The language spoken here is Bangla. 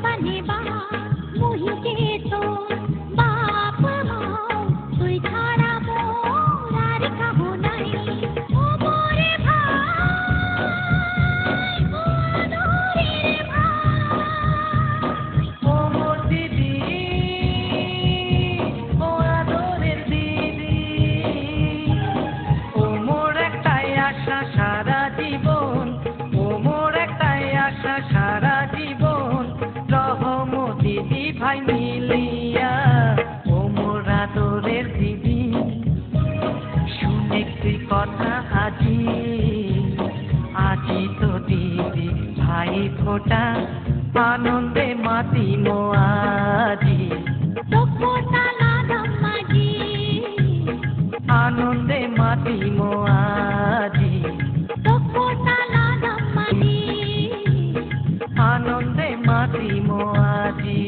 বানে বা মহিকে তো বাপ মাও তুই ছাড়া মোর আর কাহো নাই ও মোরে ভাই ও আদরের ভাই ও মোর দিদি, ও আদরের দিদি, ও মোর একটাই আশা সারা জীবন, ও মোর একটাই আশা সারা জীবন, রহম দিদি ভাই মিলিয়া, ও মোর আদরের দিদি, শুনে তুই কথা আজি, আজি তো দিদি ভাই ফোটা, আনন্দে মাতিম আজি, তোকো তালা দাম্মাজি আনন্দে মাতিম আজি, তোকো তালা দাম্মাজি আনন্দে মাতিম আজি।